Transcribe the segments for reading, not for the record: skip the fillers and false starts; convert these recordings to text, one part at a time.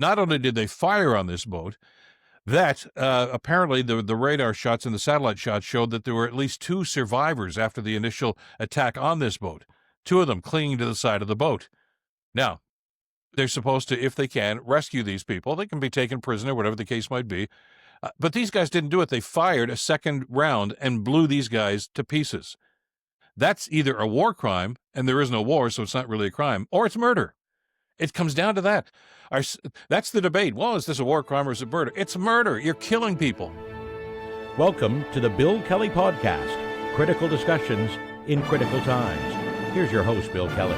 Not only did they fire on this boat, that apparently the radar shots and the satellite shots showed that there were at least 2 survivors after the initial attack on this boat, 2 of them clinging to the side of the boat. Now, they're supposed to, if they can, rescue these people. They can be taken prisoner, whatever the case might be. But these guys didn't do it. They fired a second round and blew these guys to pieces. That's either a war crime, and there is no war, so it's not really a crime, or it's murder. It comes down to that. That's the debate. Well, is this a war crime or is it murder? It's murder. You're killing people. Welcome to the Bill Kelly Podcast, critical discussions in critical times. Here's your host, Bill Kelly.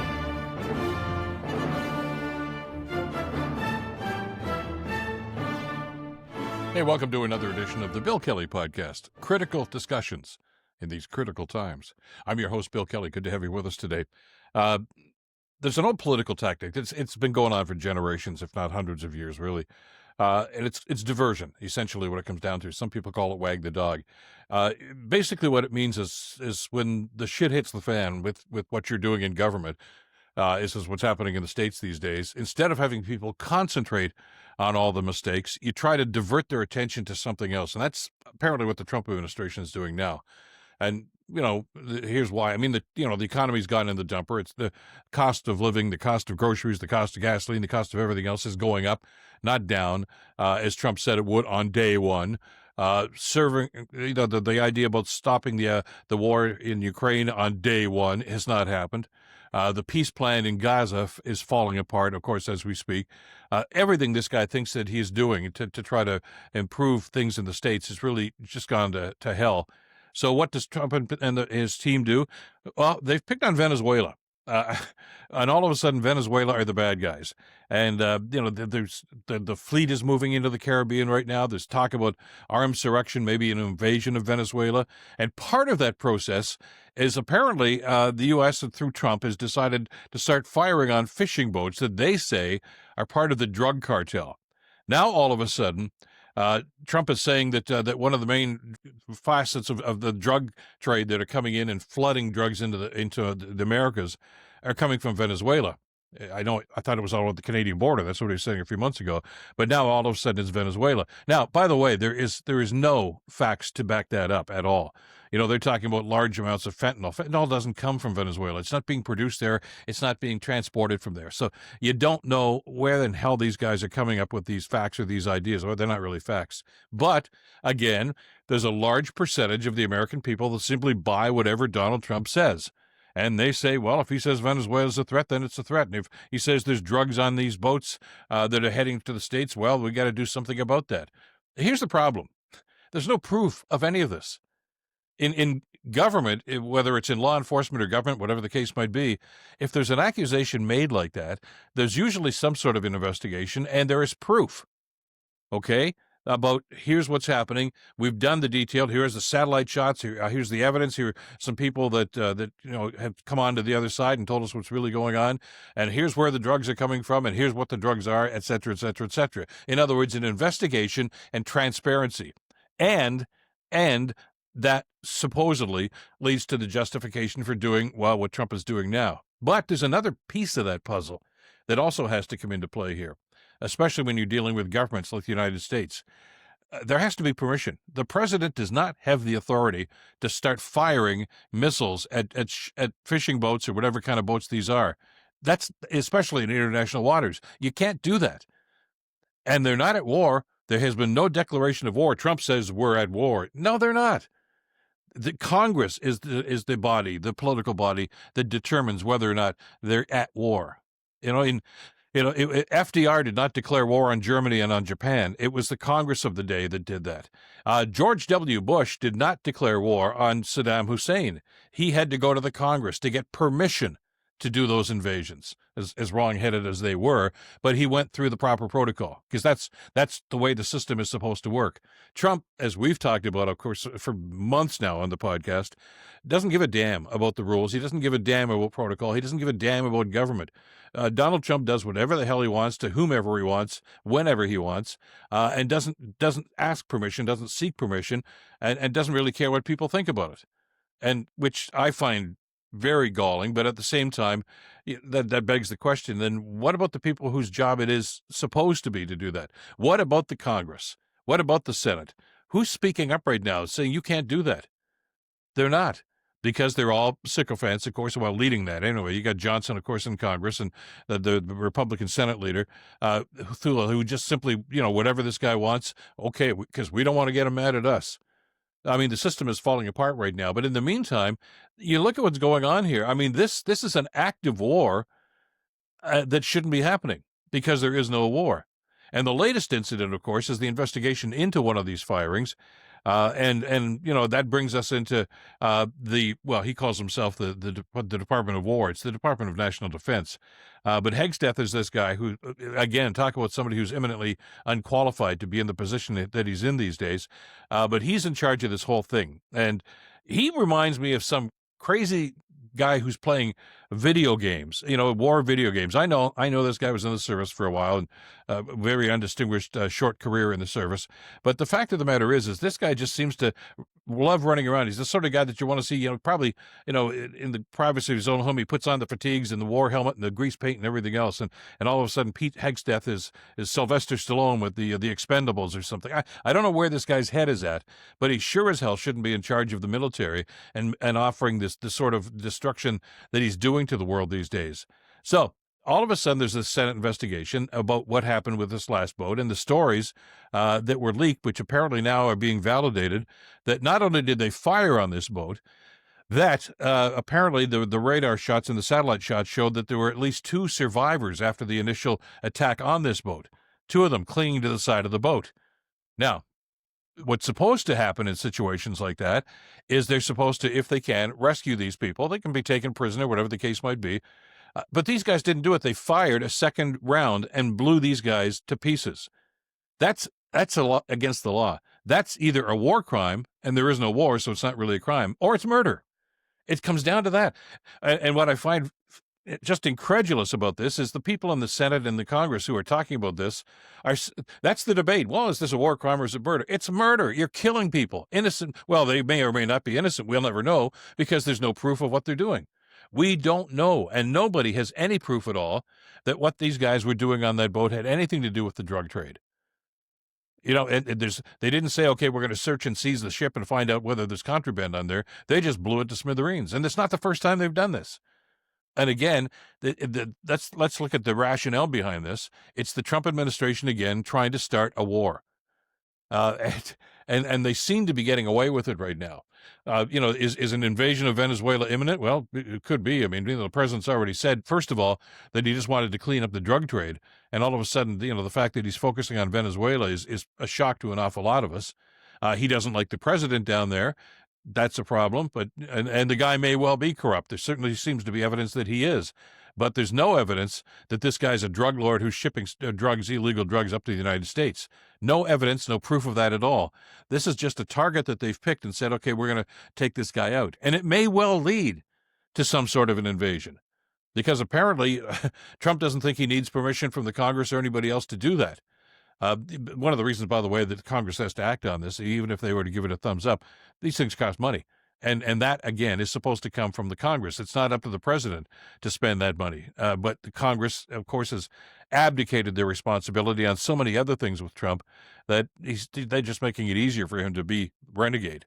Hey, welcome to another edition of the Bill Kelly Podcast, critical discussions in these critical times. I'm your host, Bill Kelly. Good to have you with us today. There's an old political tactic. It's been going on for generations, if not hundreds of years, really. And it's diversion, essentially, what it comes down to. Some people call it wag the dog. Basically, what it means is when the shit hits the fan with what you're doing in government, this is what's happening in the States these days. Instead of having people concentrate on all the mistakes, you try to divert their attention to something else. And that's apparently what the Trump administration is doing now. And, here's why. I mean, the economy's gone in the dumper. It's the cost of living, the cost of groceries, the cost of gasoline, the cost of everything else is going up, not down, as Trump said it would on day one. Serving, the idea about stopping the war in Ukraine on day one has not happened. The peace plan in Gaza is falling apart, of course, as we speak. Everything this guy thinks that he's doing to try to improve things in the States has really just gone to hell. So what does Trump and his team do? Well, they've picked on Venezuela. And all of a sudden, Venezuela are the bad guys. And, there's the fleet is moving into the Caribbean right now. There's talk about armed insurrection, maybe an invasion of Venezuela. And part of that process is apparently the U.S., through Trump, has decided to start firing on fishing boats that they say are part of the drug cartel. Now, all of a sudden, Trump is saying that one of the main facets of the drug trade that are coming in and flooding drugs into the Americas are coming from Venezuela. I thought it was all at the Canadian border. That's what he was saying a few months ago. But now all of a sudden it's Venezuela. Now, by the way, there is no facts to back that up at all. They're talking about large amounts of fentanyl. Fentanyl doesn't come from Venezuela. It's not being produced there. It's not being transported from there. So you don't know where in hell these guys are coming up with these facts or these ideas. Or they're not really facts. But again, there's a large percentage of the American people that simply buy whatever Donald Trump says. And they say, well, if he says Venezuela's a threat, then it's a threat. And if he says there's drugs on these boats that are heading to the States, well, we got to do something about that. Here's the problem. There's no proof of any of this. In government, whether it's in law enforcement or government, whatever the case might be, if there's an accusation made like that, there's usually some sort of an investigation, and there is proof, okay, about here's what's happening. We've done the detailed. Here's the satellite shots. Here's the evidence. Here are some people that have come on to the other side and told us what's really going on. And here's where the drugs are coming from, and here's what the drugs are, et cetera, et cetera, et cetera. In other words, an investigation and transparency. And that supposedly leads to the justification for doing, well, what Trump is doing now. But there's another piece of that puzzle that also has to come into play here, especially when you're dealing with governments like the United States. There has to be permission. The president does not have the authority to start firing missiles at fishing boats or whatever kind of boats these are. That's especially in international waters. You can't do that. And they're not at war. There has been no declaration of war. Trump says we're at war. No, they're not. The Congress is the body, the political body that determines whether or not they're at war. FDR did not declare war on Germany and on Japan. It was the Congress of the day that did that. George W. Bush did not declare war on Saddam Hussein. He had to go to the Congress to get permission to do those invasions, as wrong-headed as they were, but he went through the proper protocol, because that's the way the system is supposed to work. Trump, as we've talked about, of course, for months now on the podcast, doesn't give a damn about the rules. He doesn't give a damn about protocol. He doesn't give a damn about government. Donald Trump does whatever the hell he wants to whomever he wants, whenever he wants, and doesn't ask permission, doesn't seek permission, and doesn't really care what people think about it, and which I find very galling. But at the same time, that begs the question, then what about the people whose job it is supposed to be to do that? What about the Congress? What about the Senate? Who's speaking up right now saying you can't do that? They're not, because they're all sycophants, of course, while leading that. Anyway, you got Johnson, of course, in Congress, and the Republican Senate leader, who just simply, whatever this guy wants, okay, because we don't want to get him mad at us. I mean, the system is falling apart right now. But in the meantime, you look at what's going on here. I mean, this is an active war that shouldn't be happening because there is no war. And the latest incident, of course, is the investigation into one of these firings. And that brings us into he calls himself the Department of War. It's the Department of National Defense. But Hegseth is this guy who, again, talk about somebody who's eminently unqualified to be in the position that he's in these days. But he's in charge of this whole thing. And he reminds me of some crazy guy who's playing video games, war video games. I know this guy was in the service for a while and very undistinguished short career in the service. But the fact of the matter is this guy just seems to love running around. He's the sort of guy that you want to see, probably, in the privacy of his own home. He puts on the fatigues and the war helmet and the grease paint and everything else. And all of a sudden, Pete Hegseth is Sylvester Stallone with the Expendables or something. I don't know where this guy's head is at, but he sure as hell shouldn't be in charge of the military and offering this sort of destruction that he's doing to the world these days. So all of a sudden, there's this Senate investigation about what happened with this last boat and the stories that were leaked, which apparently now are being validated, that not only did they fire on this boat, that apparently the radar shots and the satellite shots showed that there were at least 2 survivors after the initial attack on this boat, 2 of them clinging to the side of the boat. Now, what's supposed to happen in situations like that is they're supposed to, if they can, rescue these people. They can be taken prisoner, whatever the case might be. But these guys didn't do it. They fired a second round and blew these guys to pieces. That's against the law. That's either a war crime, and there is no war, so it's not really a crime, or it's murder. It comes down to that. And what I find just incredulous about this is the people in the Senate and the Congress who are talking about this that's the debate. Well, is this a war crime or is it murder? It's murder. You're killing people. Innocent. Well, they may or may not be innocent. We'll never know because there's no proof of what they're doing. We don't know, and nobody has any proof at all that what these guys were doing on that boat had anything to do with the drug trade. They didn't say, okay, we're going to search and seize the ship and find out whether there's contraband on there. They just blew it to smithereens, and it's not the first time they've done this. And again, let's look at the rationale behind this. It's the Trump administration again trying to start a war, and they seem to be getting away with it right now. Is an invasion of Venezuela imminent? Well, it could be. I mean, the president's already said, first of all, that he just wanted to clean up the drug trade. And all of a sudden, the fact that he's focusing on Venezuela is a shock to an awful lot of us. He doesn't like the president down there. That's a problem. But and the guy may well be corrupt. There certainly seems to be evidence that he is. But there's no evidence that this guy's a drug lord who's shipping illegal drugs up to the United States. No evidence, no proof of that at all. This is just a target that they've picked and said, okay, we're going to take this guy out. And it may well lead to some sort of an invasion because apparently Trump doesn't think he needs permission from the Congress or anybody else to do that. One of the reasons, by the way, that Congress has to act on this, even if they were to give it a thumbs up, these things cost money. And that, again, is supposed to come from the Congress. It's not up to the president to spend that money. But the Congress, of course, has abdicated their responsibility on so many other things with Trump that they're just making it easier for him to be renegade.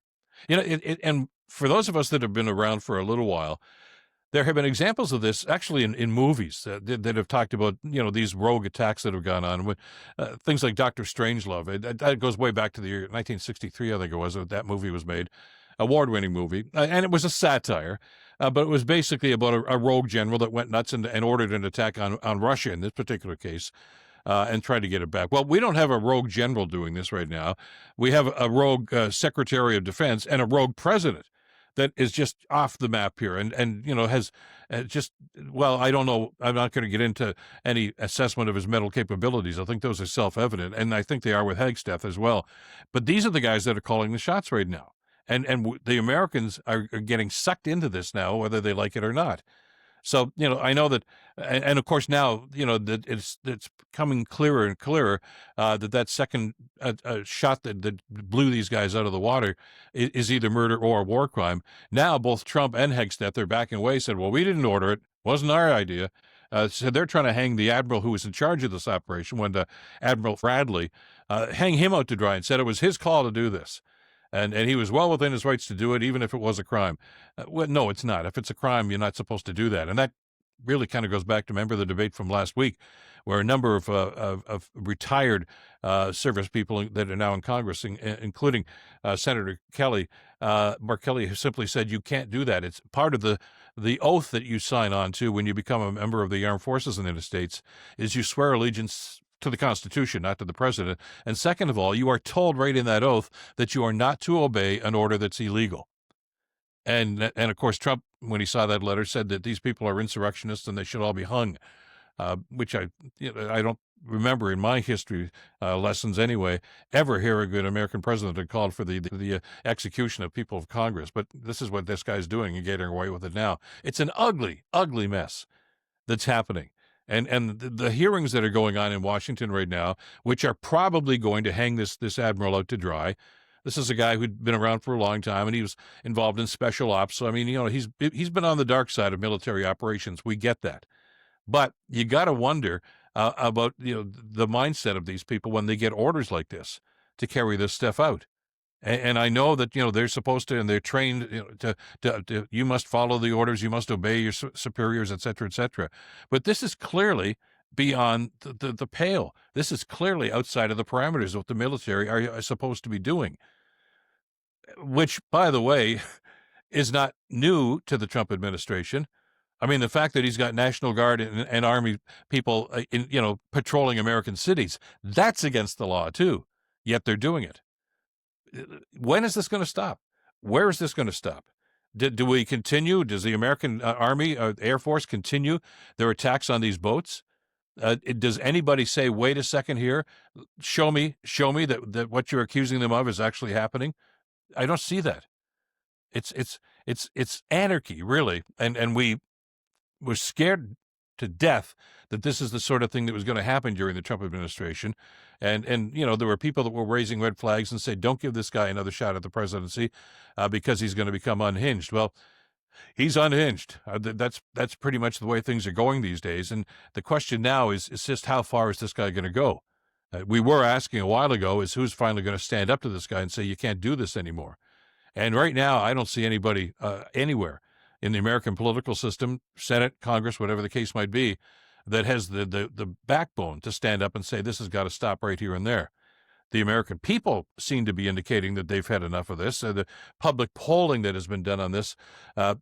And for those of us that have been around for a little while, there have been examples of this actually in movies that have talked about, these rogue attacks that have gone on with things like Dr. Strangelove. That goes way back to the year 1963, I think it was, that that movie was made. Award-winning movie, and it was a satire, but it was basically about a rogue general that went nuts and ordered an attack on Russia in this particular case, and tried to get it back. Well, we don't have a rogue general doing this right now. We have a rogue Secretary of Defense and a rogue president that is just off the map here and has just, well, I don't know. I'm not going to get into any assessment of his mental capabilities. I think those are self-evident, and I think they are with Hegseth as well. But these are the guys that are calling the shots right now. And the Americans are getting sucked into this now, whether they like it or not. So, I know that, and of course now, that it's coming clearer and clearer that second shot that blew these guys out of the water is either murder or a war crime. Now, both Trump and Hegseth are backing away, said, well, we didn't order it. Wasn't our idea. So they're trying to hang the admiral who was in charge of this operation, Admiral Bradley, hang him out to dry and said it was his call to do this. And he was well within his rights to do it, even if it was a crime. Well, no, it's not. If it's a crime, you're not supposed to do that. And that really kind of goes back to, remember the debate from last week, where a number of retired service people that are now in Congress, including Senator Kelly, Mark Kelly, simply said you can't do that. It's part of the oath that you sign on to when you become a member of the armed forces in the United States, is you swear allegiance to the Constitution, not to the president. And second of all, you are told right in that oath that you are not to obey an order that's illegal. And of course, Trump, when he saw that letter, said that these people are insurrectionists and they should all be hung, which I don't remember in my history lessons anyway, ever hearing an American president had called for the execution of people of Congress. But this is what this guy's doing and getting away with it now. It's an ugly, ugly mess that's happening. And the hearings that are going on in Washington right now, which are probably going to hang this admiral out to dry. This is a guy who'd been around for a long time, and he was involved in special ops. So, I mean, he's been on the dark side of military operations. We get that. But you got to wonder about, the mindset of these people when they get orders like this to carry this stuff out. And I know that, they're supposed to, and they're trained to you must follow the orders, you must obey your superiors, et cetera, et cetera. But this is clearly beyond the pale. This is clearly outside of the parameters of what the military are supposed to be doing, which, by the way, is not new to the Trump administration. I mean, the fact that he's got National Guard and Army people, patrolling American cities, that's against the law, too. Yet they're doing it. When is this going to stop? Where is this going to stop? Do we continue? Does the American Army, Air Force continue their attacks on these boats? Does anybody say, wait a second here, show me that what you're accusing them of is actually happening? I don't see that. It's anarchy, really. And we were scared to death that this is the sort of thing that was going to happen during the Trump administration. And there were people that were raising red flags and said, don't give this guy another shot at the presidency because he's going to become unhinged. Well, he's unhinged. That's pretty much the way things are going these days. And the question now is just how far is this guy going to go? We were asking a while ago is who's finally going to stand up to this guy and say, you can't do this anymore. And right now, I don't see anybody anywhere in the American political system, Senate, Congress, whatever the case might be, that has the backbone to stand up and say, this has got to stop right here and there. The American people seem to be indicating that they've had enough of this. The public polling that has been done on this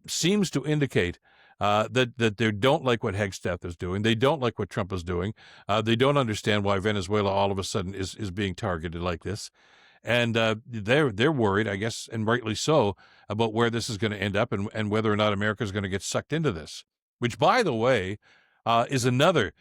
seems to indicate that they don't like what Hegseth is doing. They don't like what Trump is doing. They don't understand why Venezuela all of a sudden is being targeted like this. And they're worried, I guess, and rightly so, about where this is going to end up and whether or not America is going to get sucked into this, which, by the way, is another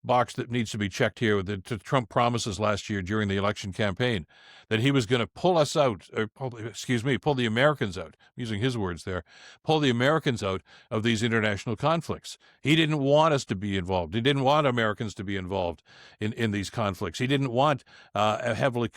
box that needs to be checked here. The Trump promises last year during the election campaign that he was going to pull us out, or pull the Americans out, using his words there, pull the Americans out of these international conflicts. He didn't want us to be involved. He didn't want Americans to be involved in these conflicts. He didn't want a heavily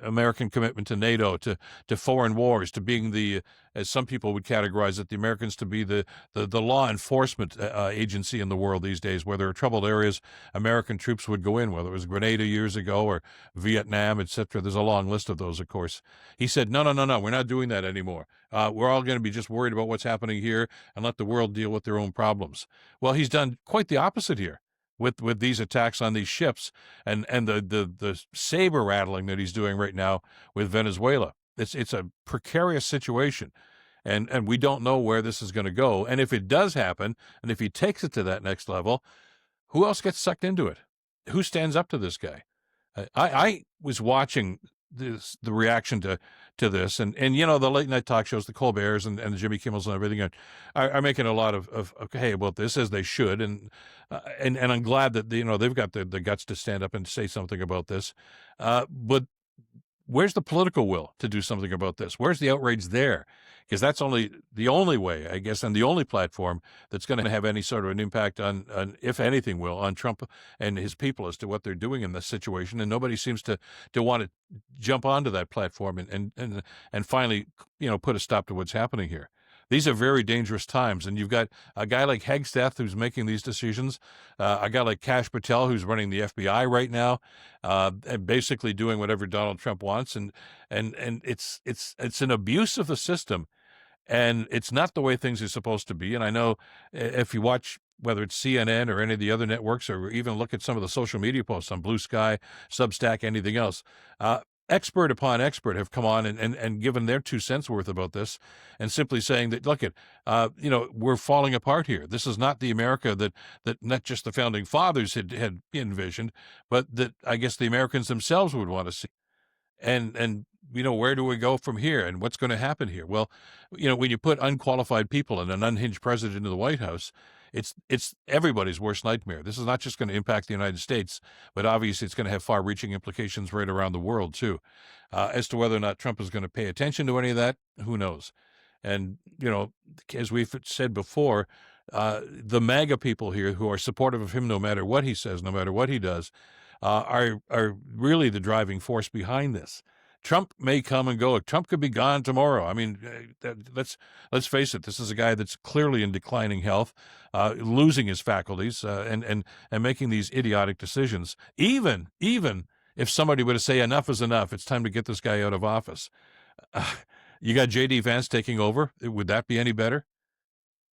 American commitment to NATO, to foreign wars, to being as some people would categorize it, the Americans to be the law enforcement agency in the world these days. Where there are troubled areas, American troops would go in, whether it was Grenada years ago or Vietnam, etc. There's a long list of those, of course. He said, no, we're not doing that anymore. We're all going to be just worried about what's happening here and let the world deal with their own problems. Well, he's done quite the opposite here with these attacks on these ships and the saber rattling that he's doing right now with Venezuela. It's a precarious situation. And we don't know where this is going to go. And if it does happen, and if he takes it to that next level, who else gets sucked into it? Who stands up to this guy? I was watching the reaction to this, and the late night talk shows, the Colberts and the Jimmy Kimmels and everything are making a lot of hey about this, as they should, and I'm glad that they've got the guts to stand up and say something about this. But where's the political will to do something about this? Where's the outrage there? Because that's the only way, I guess, and the only platform that's going to have any sort of an impact on, if anything will, on Trump and his people as to what they're doing in this situation. And nobody seems to want to jump onto that platform and finally, put a stop to what's happening here. These are very dangerous times, and you've got a guy like Hegseth who's making these decisions, a guy like Kash Patel who's running the FBI right now, and basically doing whatever Donald Trump wants, and it's an abuse of the system, and it's not the way things are supposed to be. And I know if you watch whether it's CNN or any of the other networks, or even look at some of the social media posts on Blue Sky, Substack, anything else, expert upon expert have come on and given their 2 cents worth about this, and simply saying that, look, we're falling apart here. This is not the America that not just the founding fathers had envisioned, but that I guess the Americans themselves would want to see. And where do we go from here, and what's going to happen here? Well, when you put unqualified people and an unhinged president into the White House, it's everybody's worst nightmare. This is not just going to impact the United States, but obviously it's going to have far-reaching implications right around the world too. As to whether or not Trump is going to pay attention to any of that, who knows? And as we've said before, the MAGA people here who are supportive of him, no matter what he says, no matter what he does, are really the driving force behind this. Trump may come and go. Trump could be gone tomorrow. I mean, let's face it. This is a guy that's clearly in declining health, losing his faculties, and making these idiotic decisions. Even if somebody were to say enough is enough, it's time to get this guy out of office. You got J.D. Vance taking over. Would that be any better?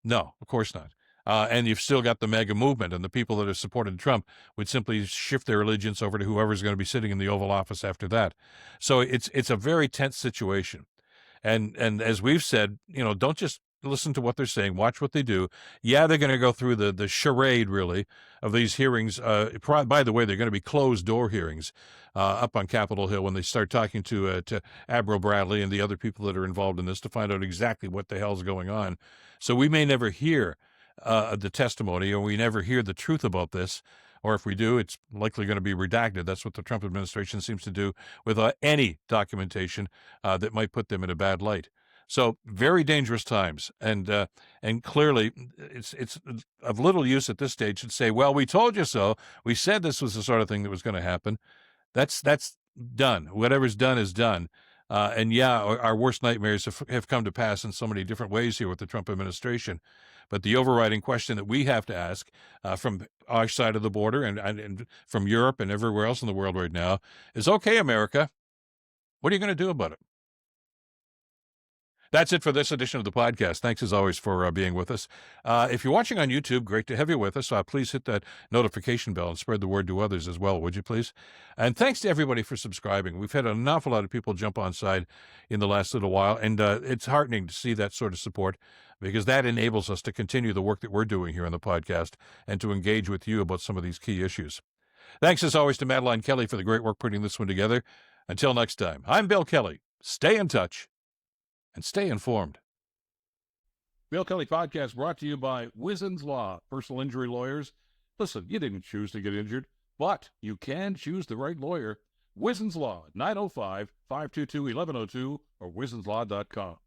No, of course not. And you've still got the MAGA movement, and the people that have supported Trump would simply shift their allegiance over to whoever's going to be sitting in the Oval Office after that. So it's a very tense situation. And as we've said, don't just listen to what they're saying. Watch what they do. Yeah, they're going to go through the charade, really, of these hearings. By the way, they're going to be closed-door hearings up on Capitol Hill when they start talking to Admiral Bradley and the other people that are involved in this to find out exactly what the hell's going on. So we may never hear the testimony, or we never hear the truth about this, or if we do, it's likely going to be redacted. That's what the Trump administration seems to do with any documentation that might put them in a bad light. So very dangerous times, and clearly it's of little use at this stage to say, well, we told you so. We said this was the sort of thing that was going to happen. That's done. Whatever's done is done. And yeah, our worst nightmares have come to pass in so many different ways here with the Trump administration. But the overriding question that we have to ask from our side of the border and from Europe and everywhere else in the world right now is, okay, America, what are you going to do about it? That's it for this edition of the podcast. Thanks, as always, for being with us. If you're watching on YouTube, great to have you with us. Please hit that notification bell and spread the word to others as well, would you please? And thanks to everybody for subscribing. We've had an awful lot of people jump on side in the last little while, and it's heartening to see that sort of support, because that enables us to continue the work that we're doing here on the podcast and to engage with you about some of these key issues. Thanks, as always, to Madeline Kelly for the great work putting this one together. Until next time, I'm Bill Kelly. Stay in touch and stay informed. Bill Kelly Podcast brought to you by Wizen's Law, personal injury lawyers. Listen, you didn't choose to get injured, but you can choose the right lawyer. Wizen's Law, 905-522-1102 or wizenslaw.com.